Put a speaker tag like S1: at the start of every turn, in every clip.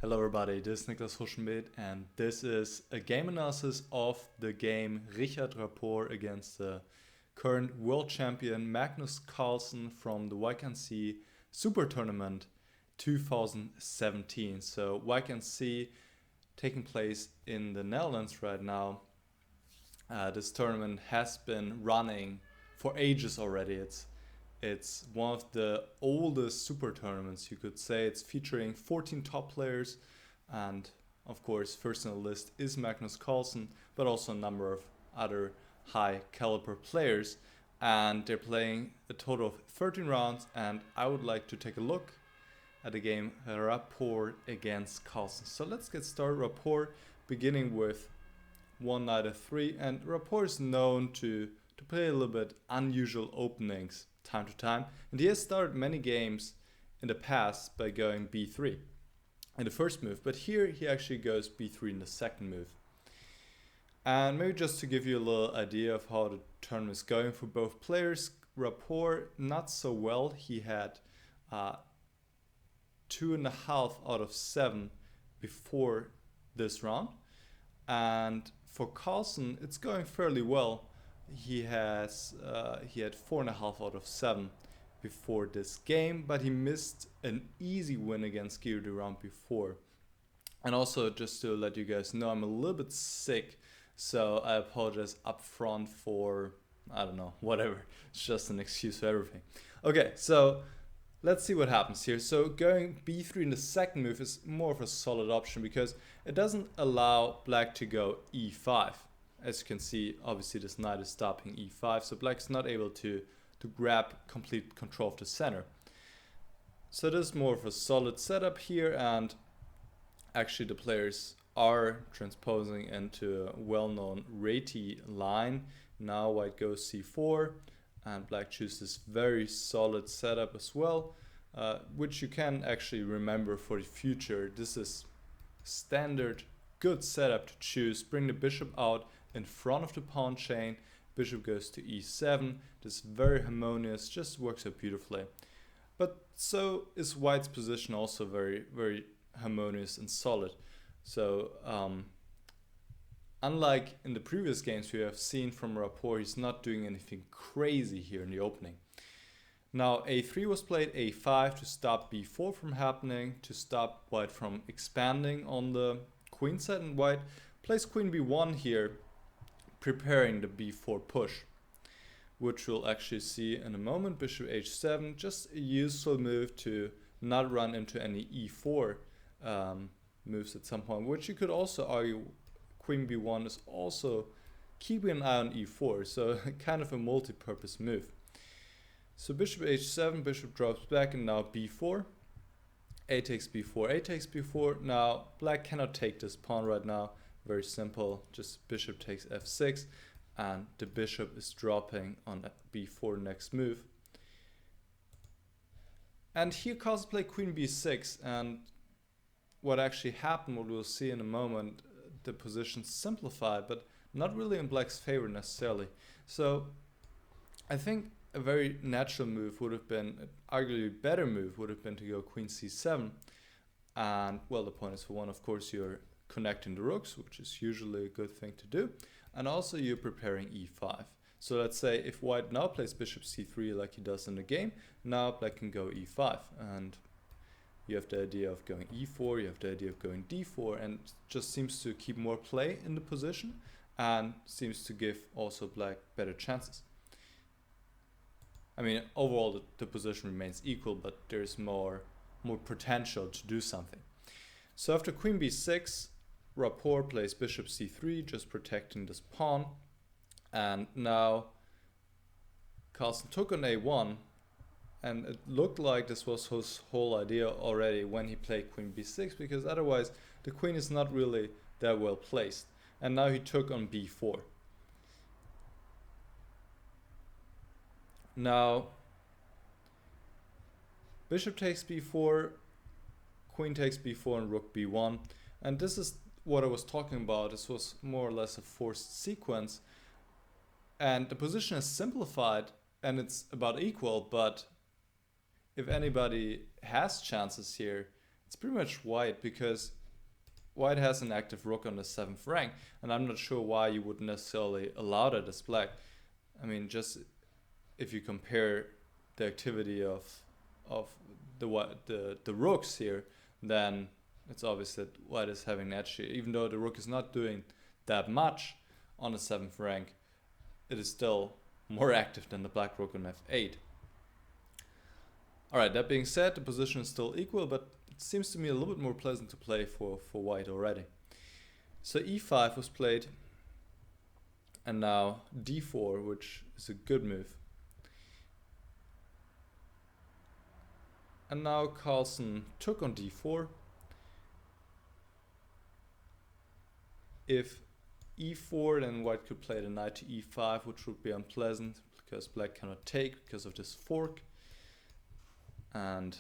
S1: Hello everybody, this is Niclas Huschenbeth and this is a game analysis of the game Rapport against the current world champion Magnus Carlsen from the YCC Super Tournament 2017. So YCC taking place in the Netherlands right now. This tournament has been running for ages already. It's one of the oldest super tournaments, you could say. It's featuring 14 top players, and of course, first on the list is Magnus Carlsen, but also a number of other high caliber players. And they're playing a total of 13 rounds, and I would like to take a look at the game Rapport against Carlsen. So let's get started. Rapport beginning with one knight f3, and Rapport is known to play a little bit unusual openings time to time, and he has started many games in the past by going b3 in the first move, but here he actually goes b3 in the second move. And maybe just to give you a little idea of how the tournament is going for both players, Rapport not so well. He had 2.5 out of 7 before this round, and for Carlsen it's going fairly well. He had 4.5 out of 7 before this game, but he missed an easy win against Giro the round before. And also, just to let you guys know, I'm a little bit sick, so I apologize up front for, I don't know, whatever. It's just an excuse for everything. Okay, so let's see what happens here. So going b3 in the second move is more of a solid option because it doesn't allow black to go e5. As you can see, obviously this knight is stopping e5, so black is not able to grab complete control of the center. So this is more of a solid setup here, and actually the players are transposing into a well-known Reti line. Now white goes c4, and black chooses very solid setup as well, which you can actually remember for the future. This is standard good setup to choose. Bring the bishop out in front of the pawn chain, bishop goes to e7. This is very harmonious, just works out beautifully. But so is white's position also very, very harmonious and solid. So unlike in the previous games we have seen from Rapport, he's not doing anything crazy here in the opening. Now a3 was played, a5 to stop b4 from happening, to stop white from expanding on the queen side, and white plays queen b1 here, preparing the b4 push, which we'll actually see in a moment. Bishop h7, just a useful move to not run into any e4 moves at some point, which you could also argue queen b1 is also keeping an eye on e4, so kind of a multi-purpose move. So bishop h7, bishop drops back, and now b4, a takes b4, a takes b4. Now black cannot take this pawn right now. Very simple, just bishop takes f6, and the bishop is dropping on b4 next move. And here Carlsen played queen b6, and what actually happened, what we'll see in a moment, the position simplified, but not really in black's favor necessarily. So I think a very natural move would have been, an arguably better move would have been to go queen c7. And well, the point is, for one, of course, you're connecting the rooks, which is usually a good thing to do, and also you're preparing e5. So let's say if white now plays bishop c3 like he does in the game, now black can go e5, and you have the idea of going e4, you have the idea of going d4, and just seems to keep more play in the position and seems to give also black better chances. I mean, overall the position remains equal, but there's more potential to do something. So after queen b6, Rapport plays bishop c3, just protecting this pawn, and now Carlsen took on a1, and it looked like this was his whole idea already when he played queen b6, because otherwise the queen is not really that well placed. And now he took on b4. Now bishop takes b4, queen takes b4, and rook b1, and this is what I was talking about. This was more or less a forced sequence, and the position is simplified and it's about equal, but if anybody has chances here, it's pretty much white, because white has an active rook on the 7th rank, and I'm not sure why you would necessarily allow that as black. I mean, just if you compare the activity of the rooks here, then it's obvious that white is having an edge here. Even though the rook is not doing that much on the 7th rank, it is still more active than the black rook on f8. Alright, that being said, the position is still equal, but it seems to me a little bit more pleasant to play for white already. So e5 was played, and now d4, which is a good move. And now Carlsen took on d4. If e4, then white could play the knight to e5, which would be unpleasant because black cannot take because of this fork. And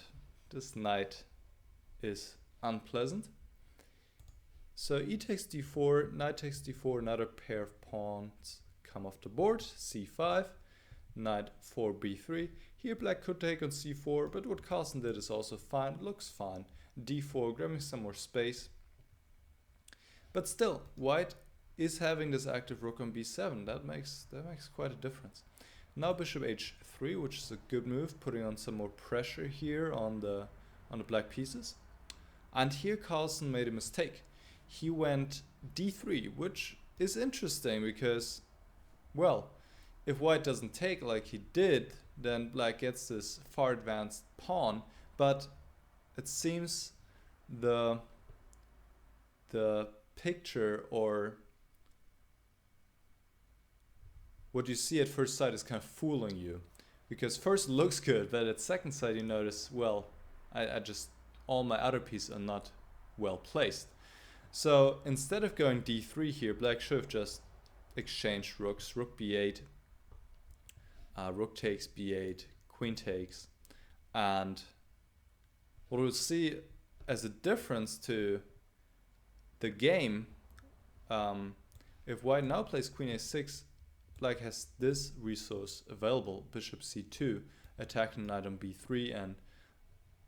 S1: this knight is unpleasant. So e takes d4, knight takes d4, another pair of pawns come off the board, c5, knight 4 b3. Here black could take on c4, but what Carlsen did is also fine, it looks fine. d4, grabbing some more space. But still, white is having this active rook on b7. That makes quite a difference. Now bishop h3, which is a good move, putting on some more pressure here on the black pieces. And here Carlsen made a mistake. He went d3, which is interesting because, well, if white doesn't take like he did, then black gets this far advanced pawn, but it seems the picture, or what you see at first sight, is kind of fooling you, because first it looks good, but at second sight you notice, well, I just, all my other pieces are not well placed. So instead of going d3 here, black should have just exchanged rooks, rook b8, rook takes b8, queen takes, and what we'll see as a difference to the game, if white now plays queen a6, black has this resource available, bishop c2, attacking knight on b3, and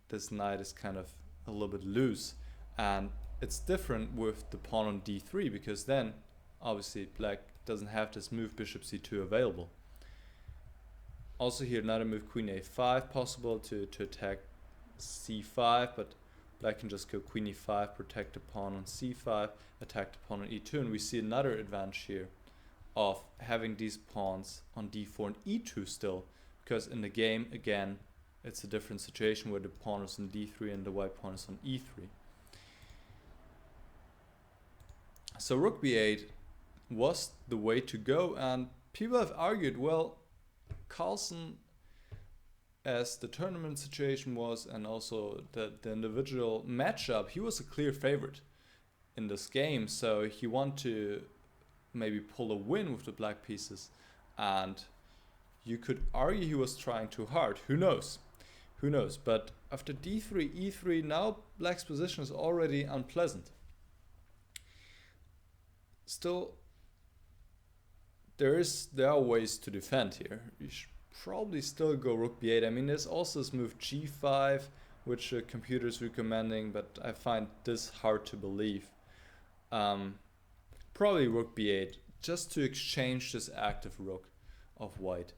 S1: this knight is kind of a little bit loose. And it's different with the pawn on d3, because then obviously black doesn't have this move bishop c2 available. Also here another move queen a5 possible to attack c5, but black can just go queen e5, protect the pawn on c5, attack the pawn on e2, and we see another advantage here of having these pawns on d4 and e2 still, because in the game, again, it's a different situation where the pawn is on d3 and the white pawn is on e3. So rook b8 was the way to go, and people have argued, well, Carlsen, as the tournament situation was and also the individual matchup, he was a clear favorite in this game, so he wanted to maybe pull a win with the black pieces, and you could argue he was trying too hard. Who knows? Who knows? But after d3, e3, now black's position is already unpleasant. Still, there are ways to defend here. You should probably still go rook b8. I mean, there's also this move g5, which the computer is recommending, but I find this hard to believe. Probably rook b8, just to exchange this active rook of white.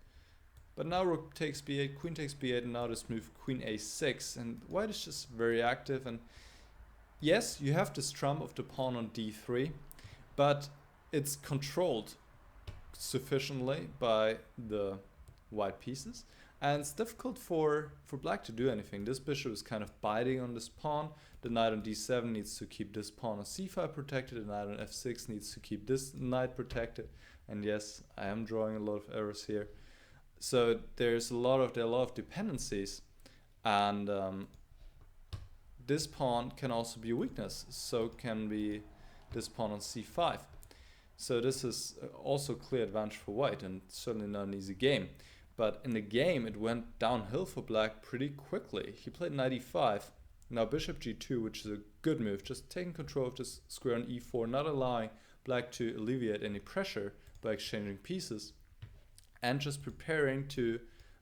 S1: But now rook takes b8, queen takes b8, and now this move queen a6, and white is just very active. And yes, you have this trump of the pawn on d3, but it's controlled sufficiently by the white pieces, and it's difficult for black to do anything. This bishop is kind of biting on this pawn. The knight on d7 needs to keep this pawn on c5 protected, the knight on f6 needs to keep this knight protected, and yes, I am drawing a lot of errors here. So there are a lot of dependencies, and this pawn can also be a weakness, so can be this pawn on c5. So this is also a clear advantage for white, and certainly not an easy game. But in the game, it went downhill for black pretty quickly. He played knight e5, now bishop g2, which is a good move, just taking control of this square on e4, not allowing black to alleviate any pressure by exchanging pieces, and just preparing to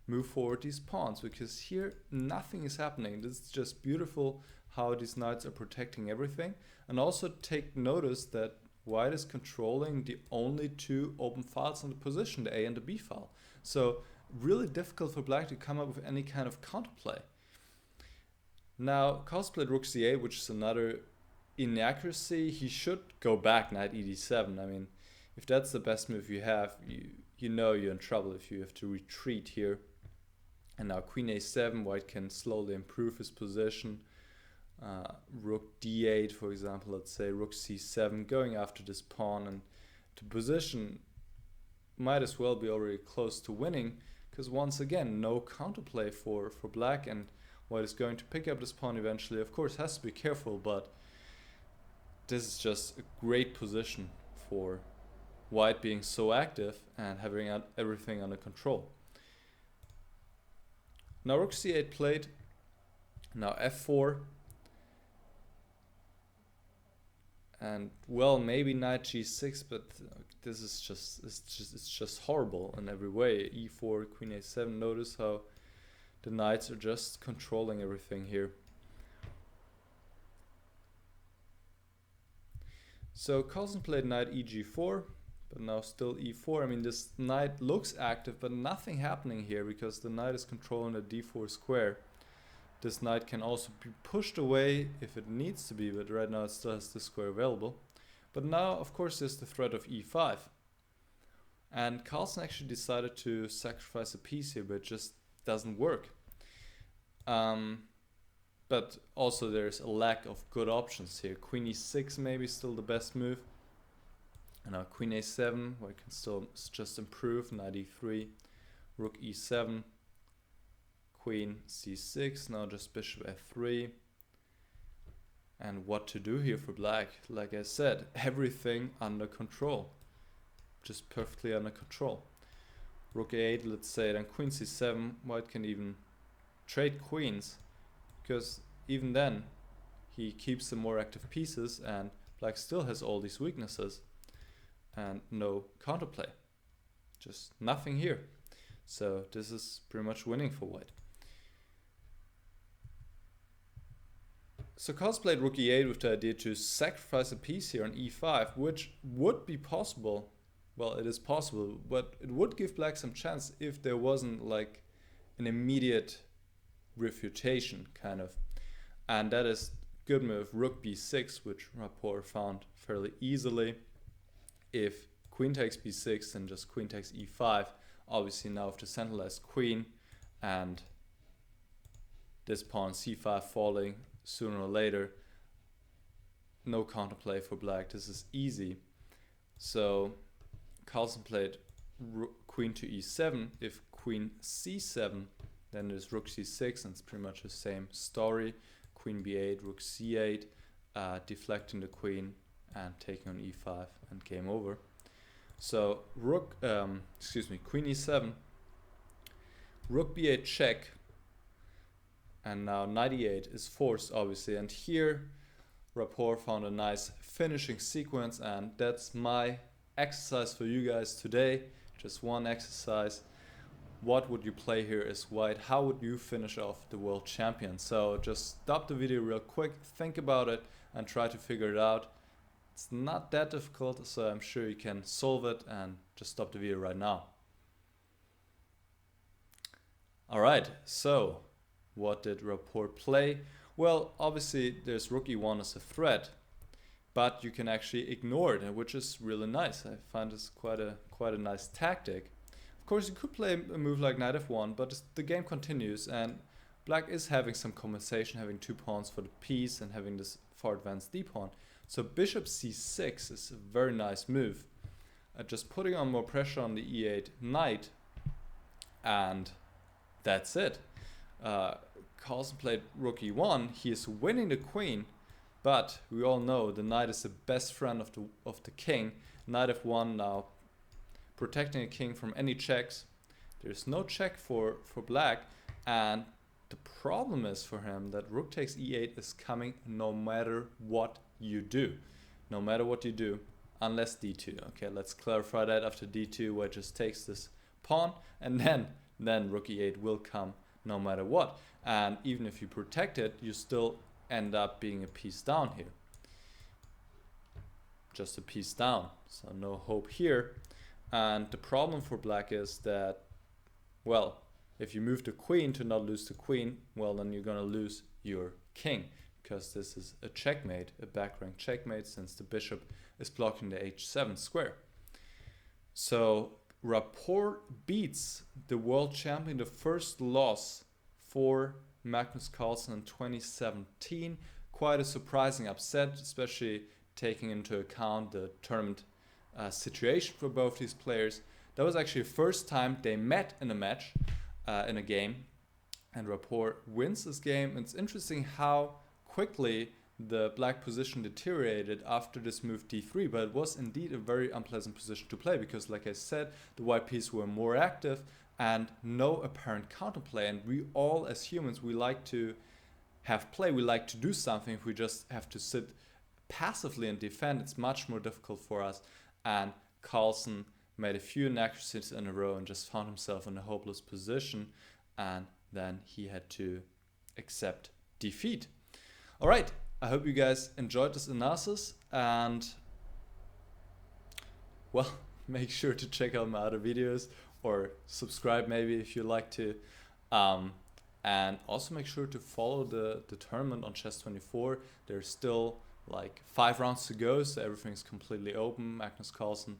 S1: move forward these pawns, because here nothing is happening. This is just beautiful how these knights are protecting everything. And also take notice that white is controlling the only two open files in the position, the A and the B file. So really difficult for black to come up with any kind of counterplay. Now, Carlsen played rook c8, which is another inaccuracy. He should go back knight ed7. I mean, if that's the best move you have, you know you're in trouble if you have to retreat here. And now queen a7, white can slowly improve his position. Rook d8, for example, let's say rook c7, going after this pawn, and the position might as well be already close to winning, because once again, no counterplay for black, and white is going to pick up this pawn eventually. Of course, has to be careful, but this is just a great position for white being so active and having everything under control. Now rook c8 played, now f4, and well, maybe knight g6, but this is it's just horrible in every way. e4, queen a7. Notice how the knights are just controlling everything here. So Carlsen played knight eg4, but now still e4. I mean, this knight looks active, but nothing happening here because the knight is controlling the d4 square. This knight can also be pushed away if it needs to be, but right now it still has the square available. But now, of course, there's the threat of e5. And Carlsen actually decided to sacrifice a piece here, but it just doesn't work. But also there's a lack of good options here. Queen e6 maybe still the best move. And now queen a7, where it can still just improve. Knight e3, rook e7, queen c6, now just bishop f3. And what to do here for black? Like I said, everything under control. Just perfectly under control. Rook a8, let's say, then queen c7. White can even trade queens, because even then he keeps the more active pieces and black still has all these weaknesses and no counterplay. Just nothing here. So this is pretty much winning for white. So Carlsen played rook e8 with the idea to sacrifice a piece here on e5, which would be possible. Well, it is possible, but it would give black some chance if there wasn't like an immediate refutation, kind of. And that is good move rook b6, which Rapport found fairly easily. If queen takes b6, then just queen takes e5. Obviously now with the centralized queen and this pawn c5 falling sooner or later, no counterplay for black. This is easy. So Carlsen played queen to e7. If queen c7, then there's rook c6, and it's pretty much the same story. Queen b8, rook c8, deflecting the queen and taking on e5, and game over. So queen e7, rook b8 check, and now knight e8 is forced, obviously. And here Rapport found a nice finishing sequence, and that's my exercise for you guys today. Just one exercise. What would you play here as white? How would you finish off the world champion? So just stop the video real quick, think about it, and try to figure it out. It's not that difficult, so I'm sure you can solve it, and just stop the video right now. Alright, so what did Rapport play? Well, obviously there's rook e1 as a threat, but you can actually ignore it, which is really nice. I find this quite a nice tactic. Of course, you could play a move like knight f1, but the game continues, and black is having some compensation, having two pawns for the piece and having this far advanced d pawn. So bishop c6 is a very nice move, just putting on more pressure on the e8 knight, and that's it. Carlsen played rook e1. He is winning the queen, but we all know the knight is the best friend of the king. Knight f1 now protecting the king from any checks. There's no check for black, and the problem is for him that rook takes e8 is coming no matter what you do. No matter what you do, unless d2. Okay, let's clarify that. After d2, white just takes this pawn, and then rook e8 will come no matter what. And even if you protect it, you still end up being a piece down here. Just a piece down, so no hope here. And the problem for black is that, well, if you move the queen to not lose the queen, well, then you're gonna lose your king, because this is a checkmate, a back rank checkmate, since the bishop is blocking the h7 square. So Rapport beats the world champion, the first loss for Magnus Carlsen in 2017. Quite a surprising upset, especially taking into account the tournament situation for both these players. That was actually the first time they met in a match, in a game, and Rapport wins this game. It's interesting how quickly the black position deteriorated after this move d3, but it was indeed a very unpleasant position to play, because like I said, the white pieces were more active and no apparent counterplay. And we all as humans, we like to have play, we like to do something. If we just have to sit passively and defend, it's much more difficult for us. And Carlsen made a few inaccuracies in a row and just found himself in a hopeless position, and then he had to accept defeat. All right, I hope you guys enjoyed this analysis, and well, make sure to check out my other videos, or subscribe maybe if you like to, and also make sure to follow the tournament on Chess24. There's still like 5 rounds to go, so everything's completely open. Magnus Carlsen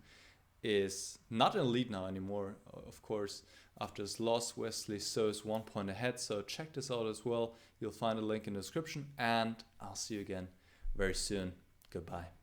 S1: is not in the lead now anymore, of course. After his loss, Wesley So is 1 point ahead, so check this out as well. You'll find a link in the description, and I'll see you again very soon. Goodbye.